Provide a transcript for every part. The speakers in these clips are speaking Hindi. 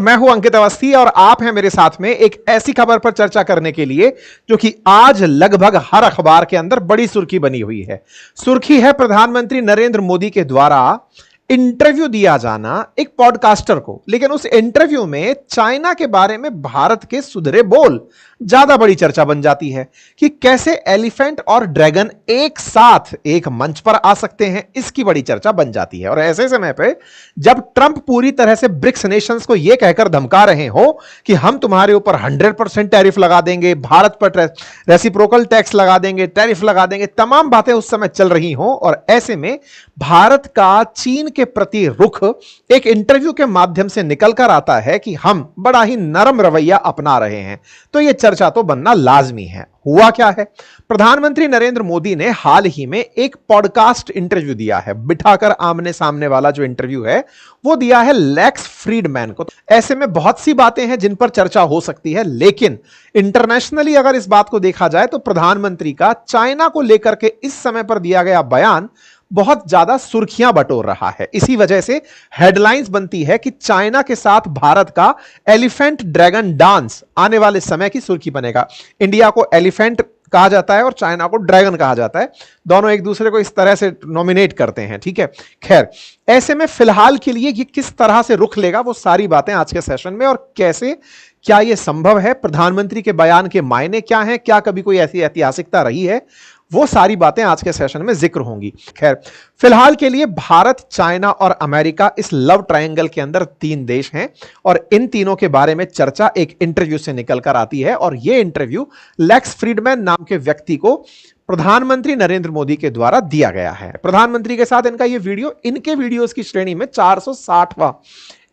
मैं हूं अंकित अवस्थी और आप हैं मेरे साथ में एक ऐसी खबर पर चर्चा करने के लिए जो कि आज लगभग हर अखबार के अंदर बड़ी सुर्खी बनी हुई है। सुर्खी है प्रधानमंत्री नरेंद्र मोदी के द्वारा इंटरव्यू दिया जाना एक पॉडकास्टर को, लेकिन उस इंटरव्यू में चाइना के बारे में भारत के सुधरे बोल ज्यादा बड़ी चर्चा बन जाती है कि कैसे एलिफेंट और ड्रैगन एक साथ एक मंच पर आ सकते हैं। इसकी बड़ी चर्चा बन जाती है और ऐसे समय पे जब ट्रंप पूरी तरह से ब्रिक्स नेशंस को यह कहकर धमका रहे हो कि हम तुम्हारे ऊपर 100% टैरिफ लगा देंगे, भारत पर रेसिप्रोकल टैक्स लगा देंगे, टैरिफ लगा देंगे, तमाम बातें उस समय चल रही हों और ऐसे में भारत का चीन के प्रति रुख एक इंटरव्यू के माध्यम से निकलकर आता है कि हम बड़ा ही नरम रवैया अपना रहे हैं, तो यह चर्चा तो बनना लाजमी है। हुआ क्या है, प्रधानमंत्री नरेंद्र मोदी ने हाल ही में एक पॉडकास्ट इंटरव्यू दिया है, बिठाकर आमने सामने वाला जो इंटरव्यू है वो दिया है लेक्स फ्रीडमैन को। ऐसे में बहुत सी बातें हैं जिन पर चर्चा हो सकती है, लेकिन इंटरनेशनली अगर इस बात को देखा जाए तो प्रधानमंत्री का चाइना को लेकर के इस समय पर दिया गया बयान बहुत ज्यादा सुर्खियां बटोर रहा है। इसी वजह से हेडलाइंस बनती है कि चाइना के साथ भारत का एलिफेंट ड्रैगन डांस आने वाले समय की सुर्खी बनेगा। इंडिया को एलिफेंट कहा जाता है और चाइना को ड्रैगन कहा जाता है, दोनों एक दूसरे को इस तरह से नॉमिनेट करते हैं, ठीक है। खैर, ऐसे में फिलहाल के लिए ये किस तरह से रुख लेगा वो सारी बातें आज के सेशन में, और कैसे क्या यह संभव है, प्रधानमंत्री के बयान के मायने क्या हैं, क्या कभी कोई ऐसी ऐतिहासिकता रही है, वो सारी बातें आज के सेशन में जिक्र होंगी। खैर, फिलहाल के लिए भारत, चाइना और अमेरिका इस लव ट्रायंगल के अंदर 3 देश हैं और इन तीनों के बारे में चर्चा एक इंटरव्यू से निकलकर आती है और यह इंटरव्यू लेक्स फ्रीडमैन नाम के व्यक्ति को प्रधानमंत्री नरेंद्र मोदी के द्वारा दिया गया है। प्रधानमंत्री के साथ इनका यह वीडियो इनके वीडियोस की श्रेणी में 460वां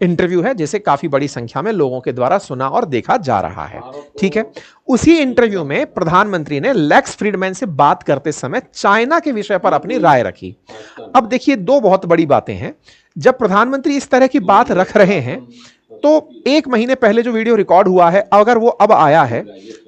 इंटरव्यू है, जिसे काफी बड़ी संख्या में लोगों के द्वारा सुना और देखा जा रहा है, ठीक है। उसी इंटरव्यू में प्रधानमंत्री ने लेक्स फ्रीडमैन से बात करते समय चाइना के विषय पर अपनी राय रखी। अब देखिए, 2 बहुत बड़ी बातें हैं। जब प्रधानमंत्री इस तरह की बात रख रहे हैं तो 1 महीने पहले जो वीडियो रिकॉर्ड हुआ है, अगर वो अब आया है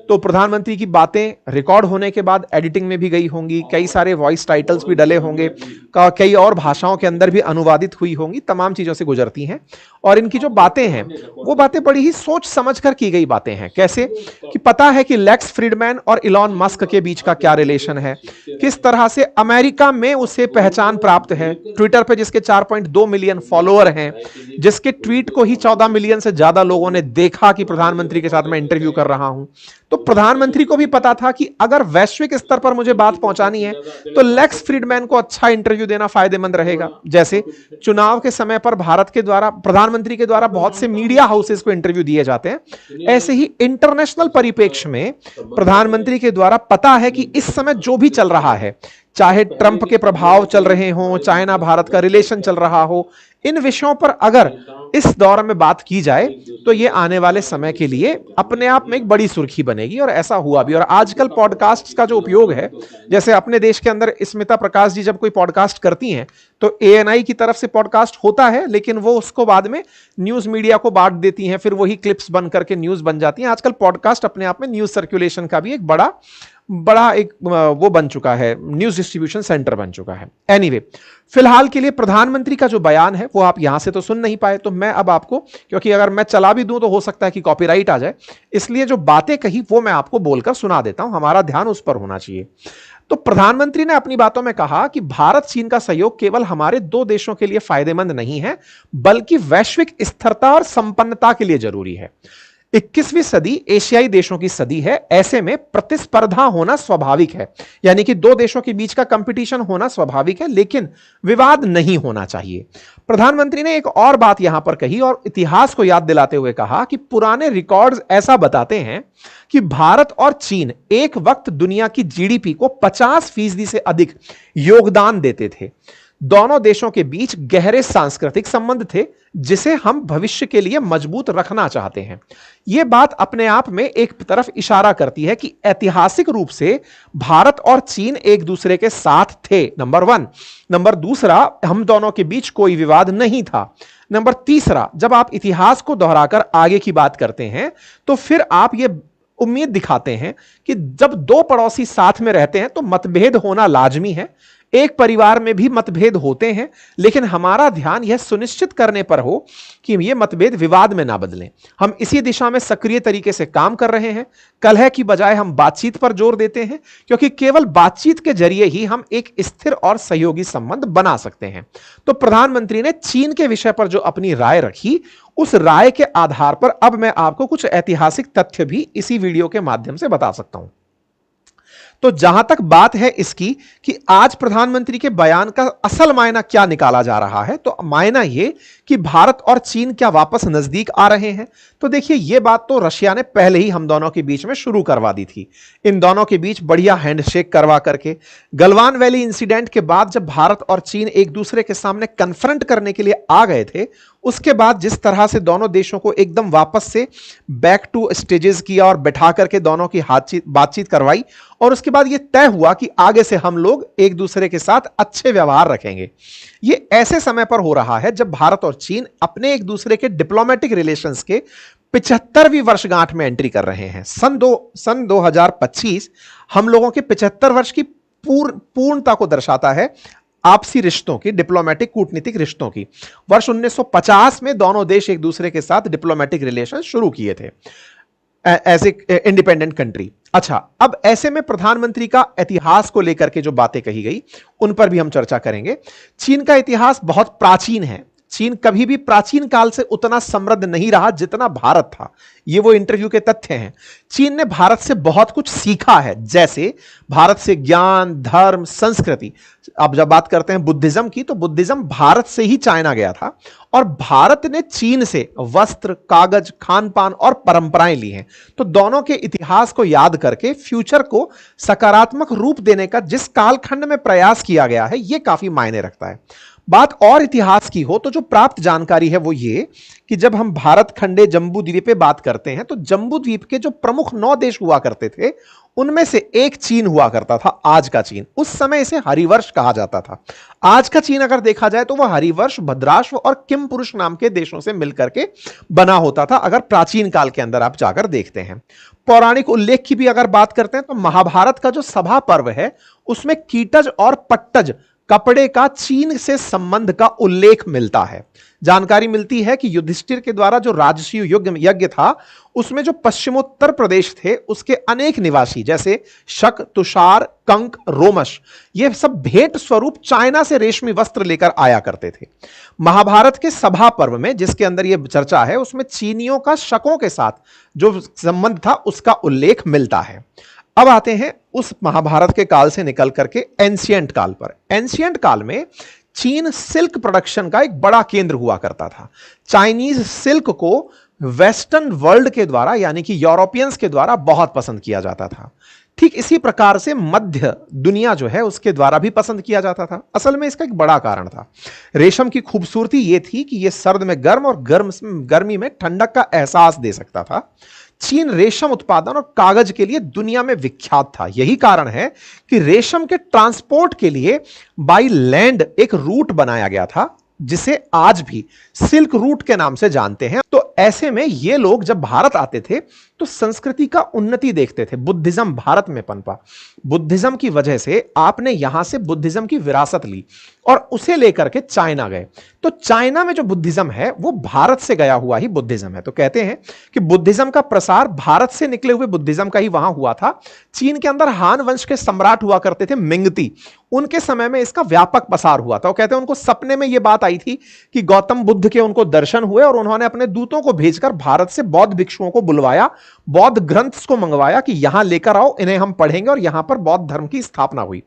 तो प्रधानमंत्री की बातें रिकॉर्ड होने के बाद एडिटिंग में भी गई होंगी, कई सारे वॉइस टाइटल्स भी डले होंगे, कई और भाषाओं के अंदर भी अनुवादित हुई होंगी, तमाम चीजों से गुजरती हैं। और इनकी जो बातें हैं वो बातें बड़ी ही सोच समझकर की गई बातें हैं। कैसे कि पता है कि लेक्स फ्रीडमैन और इलॉन मस्क के बीच का क्या रिलेशन है, किस तरह से अमेरिका में उसे पहचान प्राप्त है, ट्विटर पे जिसके 4.2 मिलियन फॉलोअर हैं, जिसके ट्वीट को ही 14 मिलियन से ज्यादा लोगों ने देखा कि प्रधानमंत्री के साथ मैं इंटरव्यू कर रहा हूं। तो प्रधानमंत्री को भी पता था कि अगर वैश्विक स्तर पर मुझे बात पहुंचानी है तो लेक्स फ्रीडमैन को अच्छा इंटरव्यू देना फायदेमंद रहेगा। जैसे चुनाव के समय पर भारत के द्वारा, प्रधानमंत्री के द्वारा बहुत से मीडिया हाउसेस को इंटरव्यू दिए जाते हैं, ऐसे ही इंटरनेशनल परिप्रेक्ष्य में प्रधानमंत्री के द्वारा पता है कि इस समय जो भी चल रहा है, चाहे ट्रंप के प्रभाव चल रहे हों, चाइना भारत का रिलेशन चल रहा हो, इन विषयों पर अगर इस दौर में बात की जाए तो ये आने वाले समय के लिए अपने आप में एक बड़ी सुर्खी बनेगी, और ऐसा हुआ भी। और आजकल पॉडकास्ट का जो उपयोग है, जैसे अपने देश के अंदर स्मिता प्रकाश जी जब कोई पॉडकास्ट करती हैं तो ANI की तरफ से पॉडकास्ट होता है, लेकिन वो उसको बाद में न्यूज मीडिया को बांट देती हैं, फिर वही क्लिप्स बन करके न्यूज बन जाती हैं। आजकल पॉडकास्ट अपने आप में न्यूज सर्कुलेशन का भी एक बड़ा एक वो बन चुका है, न्यूज डिस्ट्रीब्यूशन सेंटर बन चुका है। एनीवे, फिलहाल के लिए प्रधानमंत्री का जो बयान है वो आप यहां से तो सुन नहीं पाए, तो मैं अब आपको, क्योंकि अगर मैं चला भी दूं तो हो सकता है कि कॉपीराइट आ जाए, इसलिए जो बातें कही वो मैं आपको बोलकर सुना देता हूं, हमारा ध्यान उस पर होना चाहिए। तो प्रधानमंत्री ने अपनी बातों में कहा कि भारत चीन का सहयोग केवल हमारे 2 देशों के लिए फायदेमंद नहीं है, बल्कि वैश्विक स्थिरता और संपन्नता के लिए जरूरी है। 21वीं सदी एशियाई देशों की सदी है, ऐसे में प्रतिस्पर्धा होना स्वाभाविक है, यानी कि 2 देशों के बीच का कंपटीशन होना स्वाभाविक है, लेकिन विवाद नहीं होना चाहिए। प्रधानमंत्री ने एक और बात यहां पर कही और इतिहास को याद दिलाते हुए कहा कि पुराने रिकॉर्ड्स ऐसा बताते हैं कि भारत और चीन एक वक्त दुनिया की GDP को 50% से अधिक योगदान देते थे। दोनों देशों के बीच गहरे सांस्कृतिक संबंध थे, जिसे हम भविष्य के लिए मजबूत रखना चाहते हैं। यह बात अपने आप में एक तरफ इशारा करती है कि ऐतिहासिक रूप से भारत और चीन एक दूसरे के साथ थे, नंबर 1। नंबर 2, हम दोनों के बीच कोई विवाद नहीं था। नंबर 3, जब आप इतिहास को दोहराकर आगे की बात करते हैं तो फिर आप ये उम्मीद दिखाते हैं कि जब 2 पड़ोसी साथ में रहते हैं तो मतभेद होना लाजमी है। एक परिवार में भी मतभेद होते हैं, लेकिन हमारा ध्यान यह सुनिश्चित करने पर हो कि ये मतभेद विवाद में ना बदलें। हम इसी दिशा में सक्रिय तरीके से काम कर रहे हैं। कलह की बजाय हम बातचीत पर जोर देते हैं, क्योंकि केवल बातचीत के जरिए ही हम एक स्थिर और सहयोगी संबंध बना सकते हैं। तो प्रधानमंत्री ने चीन के विषय पर जो अपनी राय रखी, उस राय के आधार पर अब मैं आपको कुछ ऐतिहासिक तथ्य भी इसी वीडियो के माध्यम से बता सकता हूं। तो जहां तक बात है इसकी कि आज प्रधानमंत्री के बयान का असल मायना क्या निकाला जा रहा है, तो मायना यह कि भारत और चीन क्या वापस नजदीक आ रहे हैं। तो देखिए, यह बात तो रशिया ने पहले ही हम दोनों के बीच में शुरू करवा दी थी। इन दोनों के बीच बढ़िया हैंडशेक करवा करके गलवान वैली इंसिडेंट के बाद जब भारत और चीन एक दूसरे के सामने कन्फ्रंट करने के लिए आ गए थे, उसके बाद जिस तरह से दोनों देशों को एकदम वापस से बैक टू स्टेजेस किया और बैठा करके दोनों की बातचीत करवाई, और उसके बाद यह तय हुआ कि आगे से हम लोग एक दूसरे के साथ अच्छे व्यवहार रखेंगे। यह ऐसे समय पर हो रहा है जब भारत और चीन अपने एक दूसरे के डिप्लोमेटिक रिलेशंस के 75वीं वर्षगांठ में एंट्री कर रहे हैं। सन 2025 हम लोगों के 75 वर्ष की पूर्णता को दर्शाता है, आपसी रिश्तों की, डिप्लोमेटिक कूटनीतिक रिश्तों की। वर्ष 1950 में दोनों देश एक दूसरे के साथ डिप्लोमेटिक रिलेशन शुरू किए थे एज ए इंडिपेंडेंट कंट्री। अच्छा, अब ऐसे में प्रधानमंत्री का इतिहास को लेकर के जो बातें कही गई, उन पर भी हम चर्चा करेंगे। चीन का इतिहास बहुत प्राचीन है। चीन कभी भी प्राचीन काल से उतना समृद्ध नहीं रहा जितना भारत था। ये वो इंटरव्यू के तथ्य हैं। चीन ने भारत से बहुत कुछ सीखा है, जैसे भारत से ज्ञान, धर्म, संस्कृति। अब जब बात करते हैं बुद्धिज्म की, तो बुद्धिज्म भारत से ही चाइना गया था, और भारत ने चीन से वस्त्र, कागज, खान पान और परंपराएं ली हैं। तो दोनों के इतिहास को याद करके फ्यूचर को सकारात्मक रूप देने का जिस कालखंड में प्रयास किया गया है, यह काफी मायने रखता है। बात और इतिहास की हो तो जो प्राप्त जानकारी है वो ये कि जब हम भारत खंडे जम्बू द्वीप पे बात करते हैं, तो जम्बू द्वीप के जो प्रमुख 9 देश हुआ करते थे, उनमें से एक चीन हुआ करता था, आज का चीन। उस समय इसे हरिवर्ष कहा जाता था। आज का चीन अगर देखा जाए तो वह हरिवर्ष, भद्राश्व और किम पुरुष नाम के देशों से मिलकर के बना होता था, अगर प्राचीन काल के अंदर आप जाकर देखते हैं। पौराणिक उल्लेख की भी अगर बात करते हैं तो महाभारत का जो सभा पर्व है, उसमें कीटज और पट्टज कपड़े का चीन से संबंध का उल्लेख मिलता है। जानकारी मिलती है कि युधिष्ठिर के द्वारा जो राजसूय यज्ञ था, उसमें जो पश्चिमोत्तर प्रदेश थे, उसके अनेक निवासी जैसे शक, तुषार, कंक, रोमश, ये सब भेंट स्वरूप चाइना से रेशमी वस्त्र लेकर आया करते थे। महाभारत के सभा पर्व में, जिसके अंदर यह चर्चा है, उसमें चीनियों का शकों के साथ जो संबंध था, उसका उल्लेख मिलता है। अब आते हैं उस महाभारत के काल से निकल करके एंशिएंट काल पर। एंशिएंट काल में चीन सिल्क प्रोडक्शन का एक बड़ा केंद्र हुआ करता था। चाइनीज सिल्क को वेस्टर्न वर्ल्ड के द्वारा, यानी कि यूरोपियंस के द्वारा बहुत पसंद किया जाता था। ठीक इसी प्रकार से मध्य दुनिया जो है उसके द्वारा भी पसंद किया जाता था। असल में इसका एक बड़ा कारण था। रेशम की खूबसूरती यह थी कि यह सर्द में गर्म और गर्मी में ठंडक का एहसास दे सकता था। चीन रेशम उत्पादन और कागज के लिए दुनिया में विख्यात था। यही कारण है कि रेशम के ट्रांसपोर्ट के लिए बाई लैंड एक रूट बनाया गया था, जिसे आज भी सिल्क रूट के नाम से जानते हैं। तो ऐसे में ये लोग जब भारत आते थे तो संस्कृति का उन्नति देखते थे। बुद्धिज्म भारत में पनपा। बुद्धिज्म की वजह से आपने यहां से बुद्धिज्म की विरासत ली और उसे लेकर के चाइना गए। तो चाइना में जो बुद्धिज्म है वो भारत से गया हुआ ही बुद्धिज्म है। तो कहते हैं कि बुद्धिज्म का प्रसार भारत से निकले हुए बुद्धिज्म का ही वहां हुआ था। चीन के अंदर हान वंश के सम्राट हुआ करते थे मिंगती, उनके समय में इसका व्यापक प्रसार हुआ था। वो कहते हैं उनको सपने में यह बात आई थी कि गौतम बुद्ध के उनको दर्शन हुए और उन्होंने अपने दूतों को भेजकर भारत से बौद्ध भिक्षुओं को बुलवाया, बौद्ध ग्रंथ को मंगवाया कि यहां लेकर आओ, इन्हें हम पढ़ेंगे, और यहां पर बौद्ध धर्म की स्थापना हुई।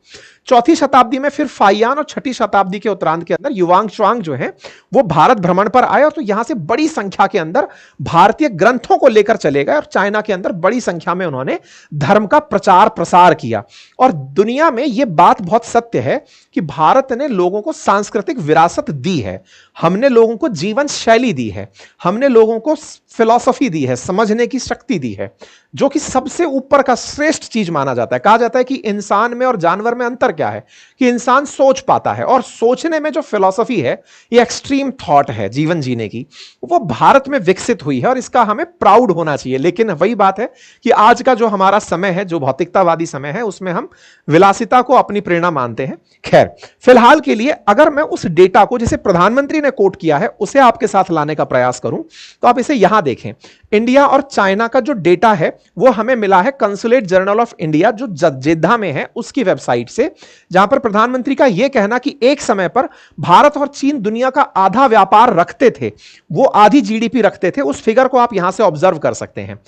4वीं शताब्दी में फिर फाइयान और 6वीं शताब्दी के उत्तरार्ध के अंदर युवांग च्वांग जो है वो भारत भ्रमण पर आए, और तो यहां से बड़ी संख्या के अंदर भारतीय ग्रंथों को लेकर चले गए और चाइना के अंदर बड़ी संख्या में उन्होंने धर्म का प्रचार प्रसार किया। और दुनिया में यह बात बहुत सत्य है कि भारत ने लोगों को सांस्कृतिक विरासत दी है। हमने लोगों को जीवन शैली दी है, हमने लोगों को फिलॉसफी दी है, समझने की शक्ति दी है, जो कि सबसे ऊपर का श्रेष्ठ चीज माना जाता है। कहा जाता है कि इंसान में और जानवर में अंतर क्या है, कि इंसान सोच पाता है, और सोचने में जो फिलॉसफी है, ये एक्सट्रीम थॉट है जीवन जीने की, वो भारत में विकसित हुई है और इसका हमें प्राउड होना चाहिए। लेकिन वही बात है कि आज का जो हमारा समय है, जो भौतिकतावादी समय है, उसमें हम विलासिता को अपनी प्रेरणा मानते हैं। खैर, फिलहाल के लिए अगर मैं उस डेटा को जिसे प्रधानमंत्री ने कोट किया है उसे आपके साथ लाने का प्रयास करूं, तो आप इसे यहां देखें। इंडिया और चाइना का जो डेटा है वो हमें मिला है कंसुलेट जर्नल ऑफ इंडिया, जो जेद्दा में है, उसकी वेबसाइट से, जहां पर प्रधानमंत्री का यह कहना कि एक समय पर भारत और चीन दुनिया का आधा व्यापार रखते थे, वो आधी जीडीपी रखते थे। उस फिगर को आप यहां से ऑब्जर्व कर सकते हैं।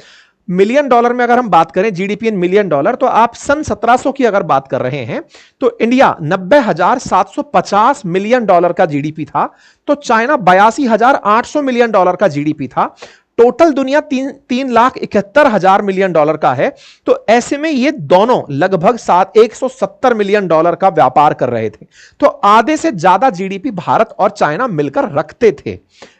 मिलियन डॉलर में अगर हम बात करें, जीडीपी इन मिलियन डॉलर, तो आप सन 1700 की अगर बात कर रहे हैं तो इंडिया 90,750 मिलियन डॉलर का जीडीपी था, तो चाइना 82,800 मिलियन डॉलर का जीडीपी था। टोटल दुनिया 3,71,000 मिलियन डॉलर का है। तो ऐसे में ये दोनों लगभग 170 मिलियन डॉलर का व्यापार कर रहे थे। तो आधे से ज्यादा जीडीपी भारत और चाइना मिलकर रखते थे।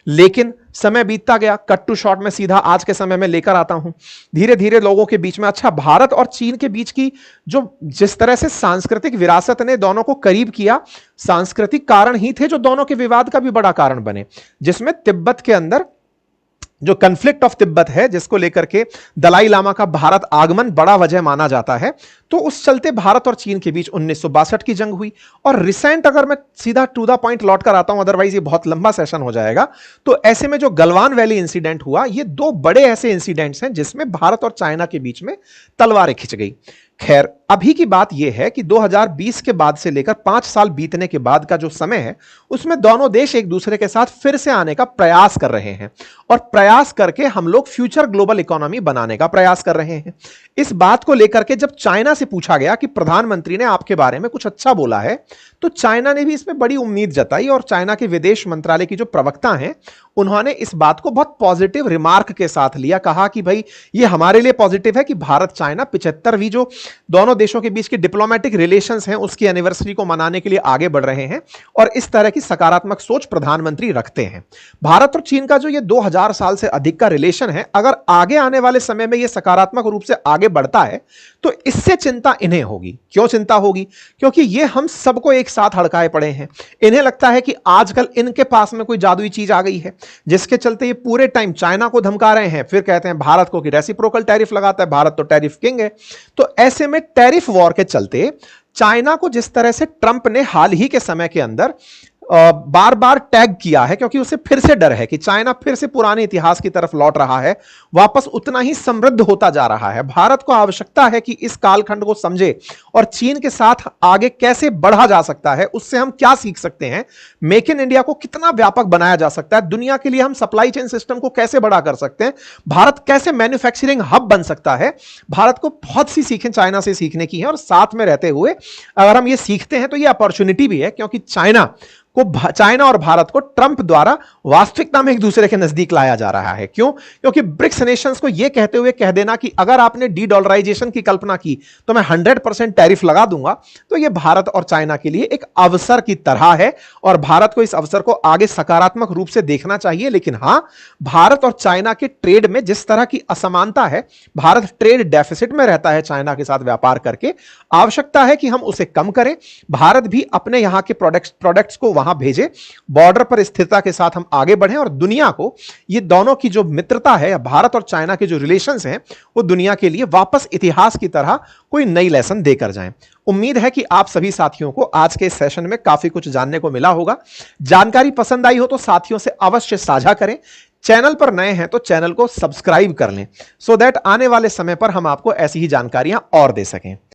लेकिन समय बीतता गया, कट टू शॉर्ट में सीधा आज के समय में लेकर आता हूं। धीरे धीरे लोगों के बीच में, अच्छा, भारत और चीन के बीच की जो जिस तरह से सांस्कृतिक विरासत ने दोनों को करीब किया, सांस्कृतिक कारण ही थे जो दोनों के विवाद का भी बड़ा कारण बने, जिसमें तिब्बत के अंदर जो कन्फ्लिक्ट ऑफ तिब्बत है, जिसको लेकर के दलाई लामा का भारत आगमन बड़ा वजह माना जाता है। तो उस चलते भारत और चीन के बीच 1962 की जंग हुई। और रिसेंट, अगर मैं सीधा टू द पॉइंट लौट कर आता हूं, अदरवाइज ये बहुत लंबा सेशन हो जाएगा, तो ऐसे में जो गलवान वैली इंसिडेंट हुआ, ये दो बड़े ऐसे इंसिडेंट्स हैं जिसमें भारत और चाइना के बीच में तलवारें खिंच गई। खैर, अभी की बात यह है कि 2020 के बाद से लेकर 5 साल बीतने के बाद का जो समय है, उसमें दोनों देश एक दूसरे के साथ फिर से आने का प्रयास कर रहे हैं, और प्रयास करके हम लोग फ्यूचर ग्लोबल इकोनॉमी बनाने का प्रयास कर रहे हैं। इस बात को लेकर के जब चाइना से पूछा गया कि प्रधानमंत्री ने आपके बारे में कुछ अच्छा बोला है, तो चाइना ने भी इसमें बड़ी उम्मीद जताई, और चाइना के विदेश मंत्रालय की जो प्रवक्ता हैं, उन्होंने इस बात को बहुत पॉजिटिव रिमार्क के साथ लिया। कहा कि भाई, ये हमारे लिए पॉजिटिव है कि भारत चाइना 75वीं जो दोनों देशों के बीच की डिप्लोमेटिक रिलेशंस हैं, उसकी एनिवर्सरी को मनाने के लिए आगे बढ़ रहे हैं, और इस तरह की सकारात्मक सोच प्रधानमंत्री रखते हैं। भारत और चीन का जो ये 2000 साल से अधिक का रिलेशन है, अगर आगे आने वाले समय में ये सकारात्मक रूप से आगे बढ़ता है, तो इससे चिंता इन्हें होगी। क्यों चिंता होगी? क्योंकि ये हम सबको एक साथ हड़काए पड़े हैं। इन्हें लगता है कि आजकल इनके पास में कोई जादुई चीज आ गई है, जिसके चलते ये पूरे टाइम चाइना को धमका रहे हैं, फिर कहते हैं भारत को कि रेसिप्रोकल टैरिफ लगाता है, भारत तो टैरिफ किंग है। तो ऐसे में टैरिफ वॉर के चलते चाइना को जिस तरह से ट्रंप ने हाल ही के समय के अंदर बार बार टैग किया है, क्योंकि उसे फिर से डर है कि चाइना फिर से पुराने इतिहास की तरफ लौट रहा है, वापस उतना ही समृद्ध होता जा रहा है। भारत को आवश्यकता है कि इस कालखंड को समझे और चीन के साथ आगे कैसे बढ़ा जा सकता है, उससे हम क्या सीख सकते हैं, मेक इन इंडिया को कितना व्यापक बनाया जा सकता है, दुनिया के लिए हम सप्लाई चेन सिस्टम को कैसे बड़ा कर सकते हैं, भारत कैसे मैन्युफैक्चरिंग हब बन सकता है। भारत को बहुत सी सीखें चाइना से सीखने की है, और साथ में रहते हुए अगर हम ये सीखते हैं तो ये अपॉर्चुनिटी भी है, क्योंकि चाइना और भारत को ट्रंप द्वारा वास्तविकता में एक दूसरे के नजदीक लाया जा रहा है। क्यों? क्योंकि ब्रिक्स नेशंस को यह कहते हुए कह देना कि अगर आपने डी डॉलराइजेशन की कल्पना की तो मैं 100% टैरिफ लगा दूंगा, तो यह भारत और चाइना के लिए एक अवसर की तरह है, और भारत को इस अवसर को आगे सकारात्मक रूप से देखना चाहिए। लेकिन हां, भारत और चाइना के ट्रेड में जिस तरह की असमानता है, भारत ट्रेड डेफिसिट में रहता है चाइना के साथ व्यापार करके, आवश्यकता है कि हम उसे कम करें। भारत भी अपने यहां के प्रोडक्ट्स को वहां भेजे, बॉर्डर पर स्थिरता के साथ हम आगे बढ़ें, और दुनिया को ये दोनों की जो मित्रता है, भारत और चाइना के जो रिलेशंस हैं, वो दुनिया के लिए वापस इतिहास की तरह कोई नई लेसन देकर जाएं। उम्मीद है कि आप सभी साथियों को आज के सेशन में काफी कुछ जानने को मिला होगा। जानकारी पसंद आई हो तो साथियों से अवश्य साझा करें। चैनल पर नए हैं तो चैनल को सब्सक्राइब कर लें, सो दैट आने वाले समय पर हम आपको ऐसी ही जानकारियां और दे सकें।